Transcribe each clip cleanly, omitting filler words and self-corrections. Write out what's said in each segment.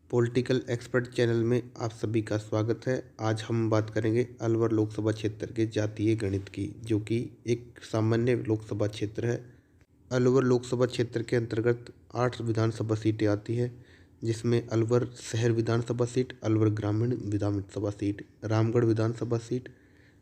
Political expert channel में आप सभी का स्वागत है। आज हम बात करेंगे अलवर लोकसभा क्षेत्र के जातीय गणित की, जो कि एक सामान्य लोकसभा क्षेत्र है। अलवर लोकसभा क्षेत्र के अंतर्गत 8 विधानसभा सीटें आती है, जिसमें अलवर शहर विधानसभा सीट, अलवर ग्रामीण विधानसभा सीट, रामगढ़ विधानसभा सीट,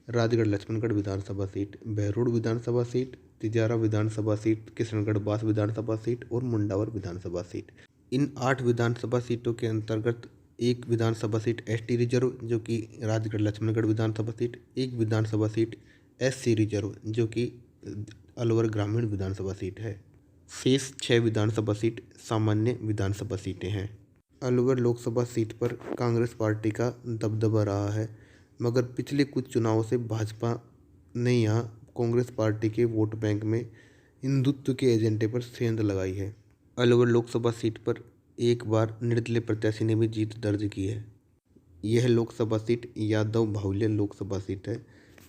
राजगढ़ लक्ष्मणगढ़ विधानसभा सीट, बहरोड विधानसभा सीट, तिजारा विधानसभा सीट, किशनगढ़ बास विधानसभा सीट और मुंडावर विधानसभा सीट। इन 8 विधानसभा सीटों के अंतर्गत एक विधानसभा सीट एसटी रिजर्व, जो कि राजगढ़ लक्ष्मणगढ़ विधानसभा सीट, एक विधानसभा सीट एससी रिजर्व, जो कि अलवर ग्रामीण विधानसभा सीट है। शेष 6 विधानसभा सीट सामान्य विधानसभा सीटें हैं। अलवर लोकसभा सीट पर कांग्रेस पार्टी का दबदबा रहा है, मगर पिछले कुछ चुनावों से भाजपा ने यहाँ कांग्रेस पार्टी के वोट बैंक में हिंदुत्व के एजेंडे पर सेंध लगाई है। अलवर लोकसभा सीट पर एक बार निर्दलीय प्रत्याशी ने भी जीत दर्ज की है। यह लोकसभा सीट यादव बाहुल्य लोकसभा सीट है।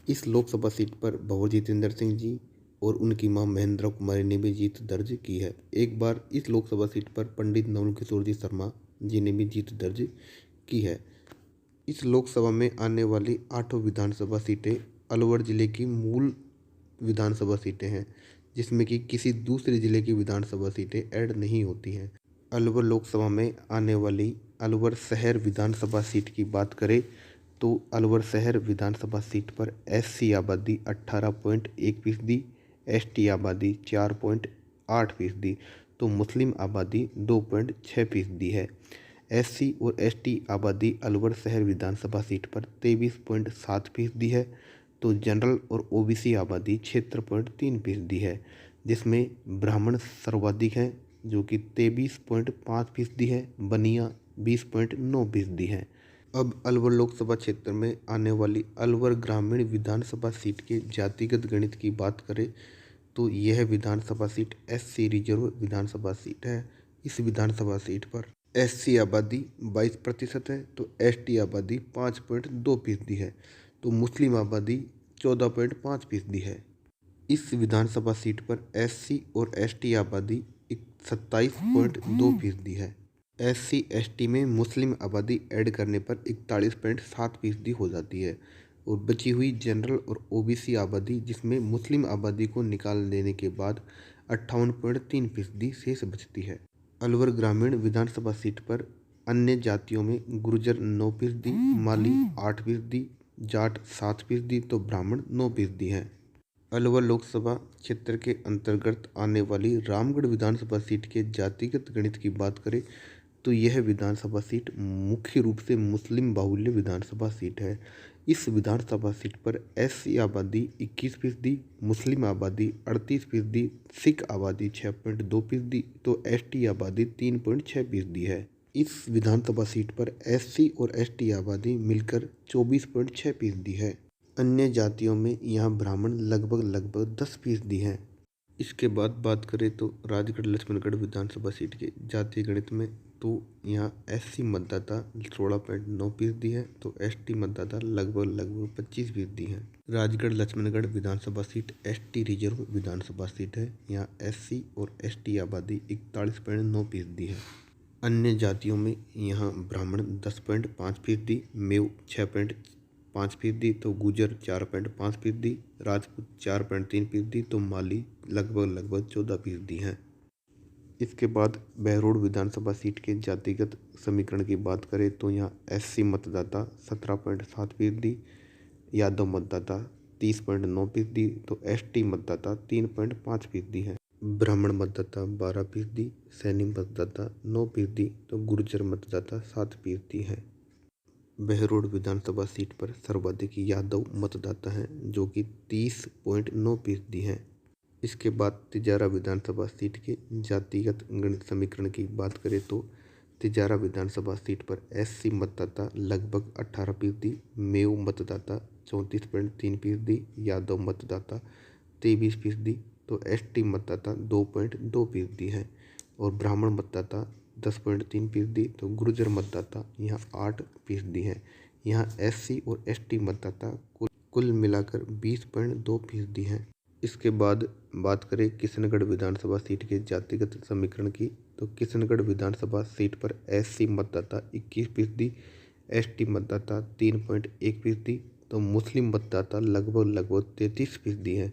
इस लोकसभा सीट पर भंवर जितेंद्र सिंह जी और उनकी मां महेंद्र कुमारी ने भी जीत दर्ज की है। एक बार इस लोकसभा सीट पर पंडित नवल किशोर जी शर्मा जी ने भी जीत दर्ज की है। इस लोकसभा में आने वाली 8 विधानसभा सीटें अलवर जिले की मूल विधानसभा सीटें हैं, जिसमें कि किसी दूसरे जिले की विधानसभा सीटें ऐड नहीं होती हैं। अलवर लोकसभा में आने वाली अलवर शहर विधानसभा सीट की बात करें तो अलवर शहर विधानसभा सीट पर एससी आबादी 18.1%, एसटी आबादी 4.8%, तो मुस्लिम आबादी 2.6% है। एससी और एसटी आबादी अलवर शहर विधानसभा सीट पर 23.7% है, तो जनरल और ओबीसी आबादी 76.3% है, जिसमें ब्राह्मण सर्वाधिक हैं, जो कि 23.5% है, बनिया 20.9% है। अब अलवर लोकसभा क्षेत्र में आने वाली अलवर ग्रामीण विधानसभा सीट के जातिगत गणित की बात करें तो यह विधानसभा सीट एससी रिजर्व विधानसभा सीट है। इस विधानसभा सीट पर एससी आबादी 22% है, तो एसटी आबादी 5.2% है, तो मुस्लिम आबादी 14.5% है। इस विधानसभा सीट पर एससी और एसटी आबादी 27.2% है। एससी एसटी में मुस्लिम आबादी ऐड करने पर 41.7% हो जाती है, और बची हुई जनरल और ओबीसी आबादी, जिसमें मुस्लिम आबादी को निकाल देने के बाद 58.3% शेष बचती है। अलवर ग्रामीण विधानसभा सीट पर अन्य जातियों में गुर्जर 9%, माली 8%, जाट 7%, तो ब्राह्मण 9% हैं। अलवर लोकसभा क्षेत्र के अंतर्गत आने वाली रामगढ़ विधानसभा सीट के जातिगत गणित की बात करें तो यह विधानसभा सीट मुख्य रूप से मुस्लिम बाहुल्य विधानसभा सीट है। इस विधानसभा सीट पर एससी आबादी 21%, मुस्लिम आबादी 38%, सिख आबादी 6.2%, तो एसटी आबादी 3.6% है। इस विधानसभा सीट पर एससी और एसटी आबादी मिलकर 24.6% है। अन्य जातियों में यहाँ ब्राह्मण लगभग 10% हैं। इसके बाद बात करें तो राजगढ़ लक्ष्मणगढ़ विधानसभा सीट के जातीय गणित में, तो यहाँ एससी मतदाता 16.9% है, तो एसटी मतदाता लगभग 25% हैं। राजगढ़ लक्ष्मणगढ़ विधानसभा सीट एसटी रिजर्व विधानसभा सीट है। यहाँ एससी और एसटी आबादी 41.9% है। अन्य जातियों में यहाँ ब्राह्मण 10.5%, मेव 6.5%, तो गुजर 4.5%, राजपूत 4.3%, तो माली लगभग 14% हैं। इसके बाद बहरोड विधानसभा सीट के जातिगत समीकरण की बात करें तो यहाँ एससी मतदाता 17.7%, यादव मतदाता 30.9%, तो एसटी मतदाता 3.5% है। ब्राह्मण मतदाता 12%, सैनी मतदाता 9%, तो गुर्जर मतदाता 7% है। बहरोड विधानसभा सीट पर सर्वाधिक यादव मतदाता हैं, जो कि 30.9% हैं। इसके बाद तिजारा विधानसभा सीट के जातिगत गणित समीकरण की बात करें तो तिजारा विधानसभा सीट पर एससी मतदाता लगभग 18%, मेव मतदाता 34.3%, यादव मतदाता 23%, तो एसटी मतदाता 2.2% है, और ब्राह्मण मतदाता 10.3%, तो गुर्जर मतदाता यहाँ 8% है। यहाँ एससी और एसटी मतदाता कुल मिलाकर 20.2% हैं। इसके बाद बात करें किशनगढ़ विधानसभा सीट के जातिगत समीकरण की, तो किशनगढ़ विधानसभा सीट पर SC मतदाता 21%, ST मतदाता 3.1%, तो मुस्लिम मतदाता लगभग 33% हैं।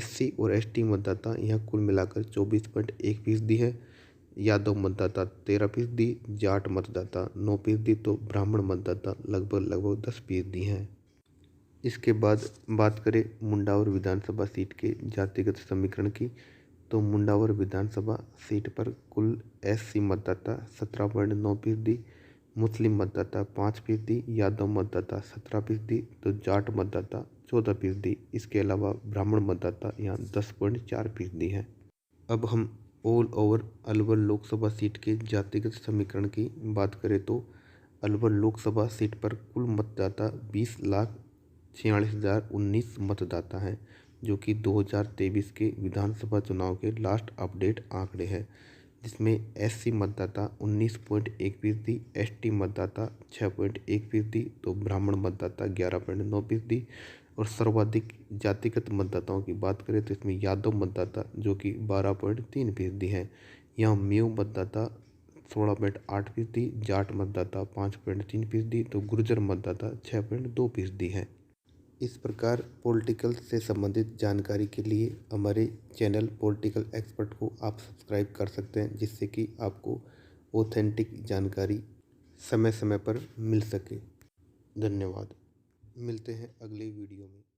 SC और ST मतदाता यहाँ कुल मिलाकर 24.1% है। यादव मतदाता 13%, जाट मतदाता 9%, तो ब्राह्मण मतदाता लगभग 10% हैं। इसके बाद बात करें मुंडावर विधानसभा सीट के जातिगत समीकरण की, तो मुंडावर विधानसभा सीट पर कुल SC मतदाता 17.9%, मुस्लिम मतदाता 5%, यादव मतदाता 17%, तो जाट मतदाता 14%। इसके अलावा ब्राह्मण मतदाता यहाँ 10.4% है। अब हम all over Alwar Lok Sabha seat के जातिगत समीकरण की बात करें तो अलवर लोकसभा सीट पर कुल मतदाता 20,46,019 मतदाता हैं, जो कि 2023 के विधानसभा चुनाव के लास्ट अपडेट आंकड़े हैं, जिसमें SC मतदाता 19.1%, ST मतदाता 6.1%, तो ब्राह्मण मतदाता 11.9%। और सर्वाधिक जातिगत मतदाताओं की बात करें तो इसमें यादव मतदाता जो कि 12.3% हैं। यहाँ मेव मतदाता 16.8%, जाट मतदाता 5.3%, तो गुर्जर मतदाता 6.2% हैं। इस प्रकार पॉलिटिकल से संबंधित जानकारी के लिए हमारे चैनल पॉलिटिकल एक्सपर्ट को आप सब्सक्राइब कर सकते हैं, जिससे कि आपको ऑथेंटिक जानकारी समय समय पर मिल सके। धन्यवाद। मिलते हैं अगले वीडियो में।